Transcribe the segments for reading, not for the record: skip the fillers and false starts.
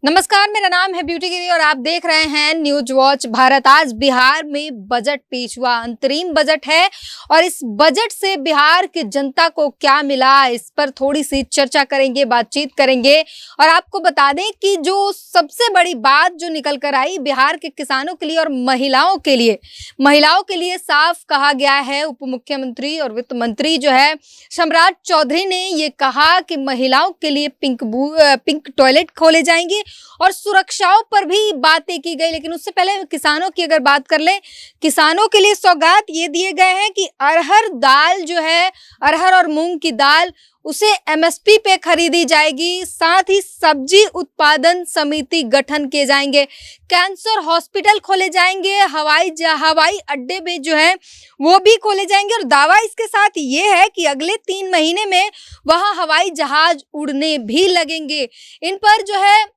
नमस्कार, मेरा नाम है ब्यूटी गिरी और आप देख रहे हैं न्यूज वॉच भारत। आज बिहार में बजट पेश हुआ, अंतरिम बजट है और इस बजट से बिहार की जनता को क्या मिला, इस पर थोड़ी सी चर्चा करेंगे, बातचीत करेंगे। और आपको बता दें कि जो सबसे बड़ी बात जो निकल कर आई बिहार के किसानों के लिए और महिलाओं के लिए साफ कहा गया है। उप मुख्यमंत्री और वित्त मंत्री जो है सम्राट चौधरी ने ये कहा कि महिलाओं के लिए पिंक टॉयलेट खोले जाएंगे और सुरक्षाओं पर भी बातें की गई। लेकिन उससे पहले किसानों की अगर बात कर लें, किसानों के लिए सौगात ये दिए गए हैं कि अरहर दाल जो है, अरहर और मूंग की दाल, उसे एमएसपी पे खरीदी जाएगी। साथ ही सब्जी उत्पादन समिति गठन किए जाएंगे, कैंसर हॉस्पिटल खोले जाएंगे, हवाई अड्डे भी जो है वो भी खोले जाएंगे। और दावा इसके साथ ये है कि अगले 3 महीने में वहां हवाई जहाज उड़ने भी लगेंगे। इन पर जो है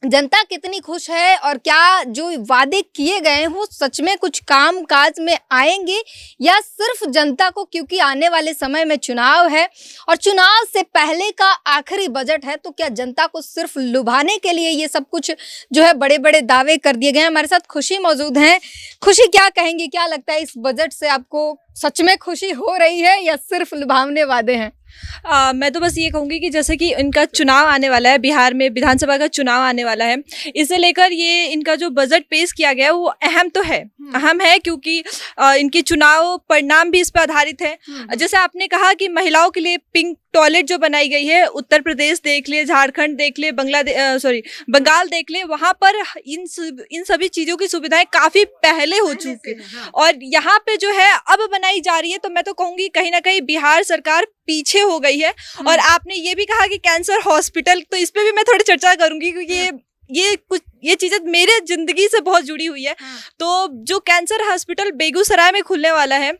जनता कितनी खुश है और क्या जो वादे किए गए हैं वो सच में कुछ काम काज में आएंगे या सिर्फ जनता को, क्योंकि आने वाले समय में चुनाव है और चुनाव से पहले का आखिरी बजट है, तो क्या जनता को सिर्फ लुभाने के लिए ये सब कुछ जो है बड़े बड़े दावे कर दिए गए हैं। हमारे साथ खुशी मौजूद हैं। खुशी, क्या कहेंगी, क्या लगता है इस बजट से आपको सच में खुशी हो रही है या सिर्फ लुभावने वादे हैं? मैं तो बस ये कहूँगी कि जैसे कि इनका चुनाव आने वाला है, बिहार में विधानसभा का चुनाव आने वाला है, इसे लेकर ये इनका जो बजट पेश किया गया है वो अहम तो है, अहम है क्योंकि इनके चुनाव परिणाम भी इस पर आधारित है। जैसे आपने कहा कि महिलाओं के लिए पिंक टॉयलेट जो बनाई गई है, उत्तर प्रदेश देख ले, झारखंड देख ले, बंगाल देख ले, वहाँ पर इन सभी चीज़ों की सुविधाएं काफ़ी पहले हो चुकी है और यहाँ पे जो है अब बनाई जा रही है। तो मैं तो कहूँगी कहीं ना कहीं बिहार सरकार पीछे हो गई है। और आपने ये भी कहा कि कैंसर हॉस्पिटल, तो इस पे भी मैं थोड़ी चर्चा करूंगी क्योंकि ये चीजें मेरे जिंदगी से बहुत जुड़ी हुई है। तो जो कैंसर हॉस्पिटल बेगूसराय में खुलने वाला है,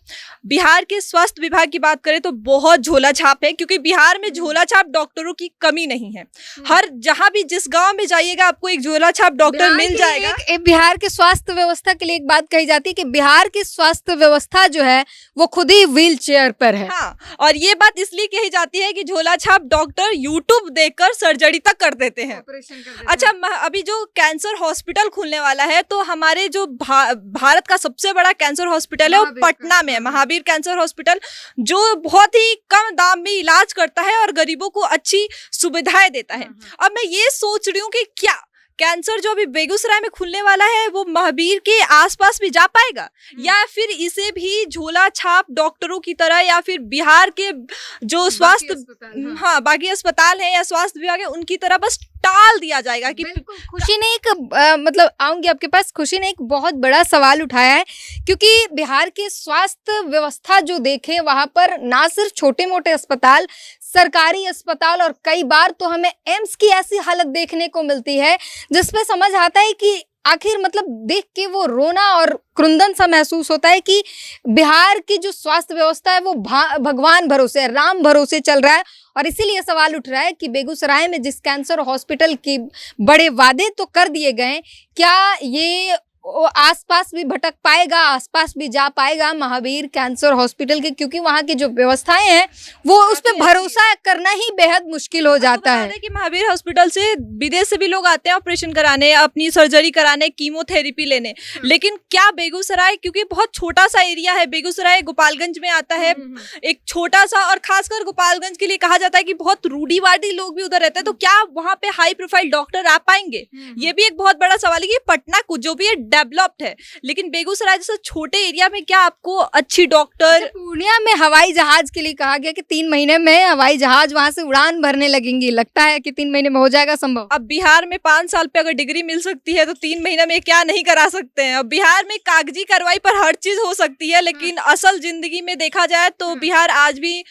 बिहार के स्वास्थ्य विभाग की बात करें तो बहुत झोला छाप है, क्योंकि बिहार में झोला छाप डॉक्टरों की कमी नहीं है। हर जहां भी जिस गांव में जाइएगा आपको एक झोला छाप डॉक्टर मिल जाएगा। बिहार के स्वास्थ्य व्यवस्था के लिए एक बात कही जाती है कि बिहार की स्वास्थ्य व्यवस्था जो है वो खुद ही व्हील चेयर पर है। हाँ, और ये बात इसलिए कही जाती है कि झोला छाप डॉक्टर यूट्यूब देखकर सर्जरी तक कर देते हैं। अच्छा, अभी जो कैंसर हॉस्पिटल खुलने वाला है, तो हमारे जो भारत का सबसे बड़ा कैंसर हॉस्पिटल है वो पटना में है, महावीर कैंसर हॉस्पिटल, जो बहुत ही कम दाम में इलाज करता है और गरीबों को अच्छी सुविधाएं देता है। अब मैं ये सोच रही हूँ कि क्या कैंसर जो अभी बेगूसराय में खुलने वाला है वो महावीर के आसपास भी जा पाएगा, या फिर इसे भी झोला छाप डॉक्टरों की तरह, या फिर बिहार के जो स्वास्थ्य बाकी अस्पताल है या स्वास्थ्य विभाग है उनकी तरह बस टाल दिया जाएगा। कि खुशी ने एक आऊंगी आपके पास, खुशी ने एक बहुत बड़ा सवाल उठाया है, क्योंकि बिहार के स्वास्थ्य व्यवस्था जो देखे वहां पर ना सिर्फ छोटे मोटे अस्पताल, सरकारी अस्पताल, और कई बार तो हमें एम्स की ऐसी हालत देखने को मिलती है जिसपे समझ आता है कि आखिर देख के वो रोना और क्रुंदन सा महसूस होता है कि बिहार की जो स्वास्थ्य व्यवस्था है वो भगवान भरोसे, राम भरोसे चल रहा है। और इसीलिए सवाल उठ रहा है कि बेगूसराय में जिस कैंसर हॉस्पिटल की बड़े वादे तो कर दिए गए, क्या ये आसपास भी भटक पाएगा, आसपास भी जा पाएगा महावीर कैंसर हॉस्पिटल के, क्योंकि वहाँ की जो व्यवस्थाएं हैं वो उस पर भरोसा करना ही बेहद मुश्किल हो जाता है। कि महावीर हॉस्पिटल से विदेश से भी लोग आते हैं ऑपरेशन कराने, अपनी सर्जरी कराने, कीमोथेरेपी लेने, लेकिन क्या बेगूसराय, क्योंकि बहुत छोटा सा एरिया है, बेगूसराय गोपालगंज में आता है, एक छोटा सा, और खासकर गोपालगंज के लिए कहा जाता है कि बहुत रूढ़िवादी लोग भी उधर रहते हैं, तो क्या वहाँ पे हाई प्रोफाइल डॉक्टर आ पाएंगे? ये भी एक बहुत बड़ा सवाल है कि पटना को जो भी डेवलप्ड है, लेकिन बेगूसराय जैसे छोटे एरिया में क्या आपको अच्छी डॉक्टर। पूर्णिया में हवाई जहाज के लिए कहा गया कि 3 महीने में हवाई जहाज वहां से उड़ान भरने लगेंगी, लगता है कि 3 महीने में हो जाएगा संभव? अब बिहार में 5 साल पे अगर डिग्री मिल सकती है तो 3 महीने में क्या नहीं करा सकते हैं। अब बिहार में कागजी कार्रवाई पर हर चीज हो सकती है, लेकिन असल जिंदगी में देखा जाए तो बिहार आज भी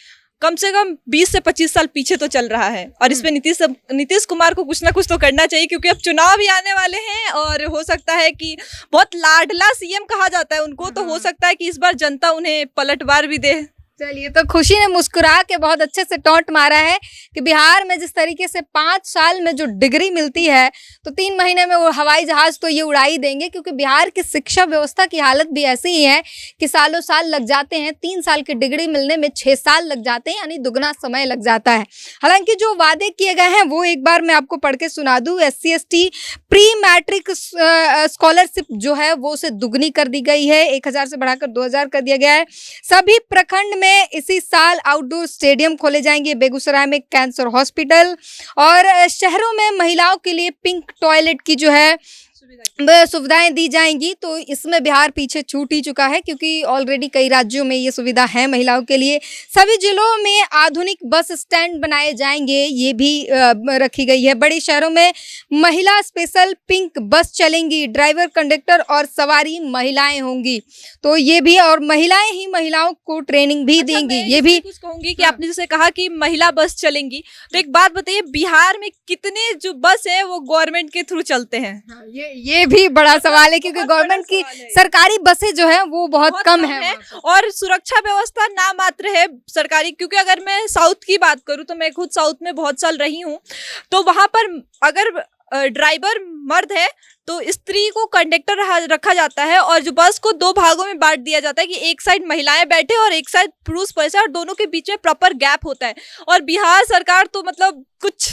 कम से कम 20 से 25 साल पीछे तो चल रहा है। और इसमें नीतीश कुमार को कुछ ना कुछ तो करना चाहिए, क्योंकि अब चुनाव भी आने वाले हैं और हो सकता है कि बहुत लाडला सीएम कहा जाता है उनको, तो हो सकता है कि इस बार जनता उन्हें पलटवार भी दे। चलिए, तो खुशी ने मुस्कुरा के बहुत अच्छे से टॉन्ट मारा है कि बिहार में जिस तरीके से 5 साल में जो डिग्री मिलती है, तो 3 महीने में वो हवाई जहाज तो ये उड़ा ही देंगे, क्योंकि बिहार की शिक्षा व्यवस्था की हालत भी ऐसी ही है कि सालों साल लग जाते हैं। 3 साल की डिग्री मिलने में 6 साल लग जाते हैं, यानी दुगना समय लग जाता है। हालांकि जो वादे किए गए हैं वो एक बार मैं आपको पढ़ के सुना दूं। SC/ST प्री मैट्रिक स्कॉलरशिप जो है वो उसे दुगनी कर दी गई है, 1000 से बढ़ाकर 2000 कर दिया गया है। सभी प्रखंड में इसी साल आउटडोर स्टेडियम खोले जाएंगे। बेगूसराय में कैंसर हॉस्पिटल, और शहरों में महिलाओं के लिए पिंक टॉयलेट की जो है सुविधाएं दी जाएंगी। तो इसमें बिहार पीछे छूट ही चुका है, क्योंकि ऑलरेडी कई राज्यों में ये सुविधा है महिलाओं के लिए। सभी जिलों में आधुनिक बस स्टैंड बनाए जाएंगे, ये भी रखी गई है। बड़े शहरों में महिला स्पेशल पिंक बस चलेंगी, ड्राइवर कंडक्टर और सवारी महिलाएं होंगी। तो ये भी, और महिलाएं ही महिलाओं को ट्रेनिंग भी देंगी। ये भी कुछ कहूंगी कि आपने जैसे कहा कि महिला बस चलेंगी, तो एक बात बताइए, बिहार में कितने जो बस है वो गवर्नमेंट के थ्रू चलते हैं? ये भी बड़ा सवाल है, क्योंकि गवर्नमेंट की सरकारी बसें जो है वो बहुत कम है, और सुरक्षा व्यवस्था ना मात्र है सरकारी। क्योंकि अगर मैं साउथ की बात करूं तो मैं खुद साउथ में बहुत साल रही हूं, तो वहां पर अगर ड्राइवर मर्द है तो स्त्री को कंडक्टर रखा जाता है, और जो बस को 2 भागों में बांट दिया जाता है कि एक साइड महिलाएं बैठे और एक साइड पुरुष बैठे, और दोनों के बीच में प्रॉपर गैप होता है। और बिहार सरकार तो मतलब कुछ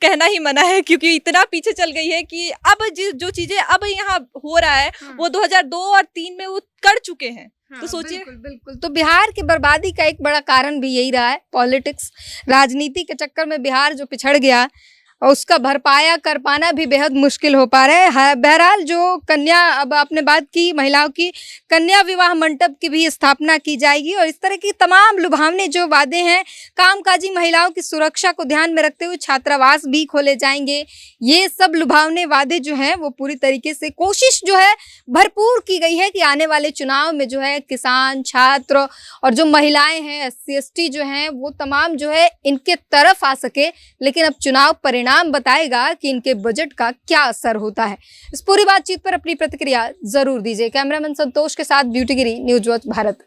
कहना ही मना है, क्योंकि इतना पीछे चल गई है कि अब जो चीजें अब यहाँ हो रहा है वो 2002 और 3 में वो कर चुके हैं। तो सोचिए, बिल्कुल बिल्कुल। तो बिहार की बर्बादी का एक बड़ा कारण भी यही रहा है, पॉलिटिक्स, राजनीति के चक्कर में बिहार जो पिछड़ गया, और उसका भरपाया कर पाना भी बेहद मुश्किल हो पा रहा है। बहरहाल जो कन्या, अब आपने बात की महिलाओं की, कन्या विवाह मंडप की भी स्थापना की जाएगी, और इस तरह की तमाम लुभावने जो वादे हैं, कामकाजी महिलाओं की सुरक्षा को ध्यान में रखते हुए छात्रावास भी खोले जाएंगे। ये सब लुभावने वादे जो हैं वो पूरी तरीके से कोशिश जो है भरपूर की गई है कि आने वाले चुनाव में जो है किसान, छात्र और जो महिलाएं हैं, SC/ST जो हैं, वो तमाम जो है इनके तरफ आ सके। लेकिन अब चुनाव परिणाम बताएगा कि इनके बजट का क्या असर होता है। इस पूरी बातचीत पर अपनी प्रतिक्रिया जरूर दीजिए। कैमरामैन संतोष के साथ ब्यूटी गिरी, न्यूज वॉच भारत।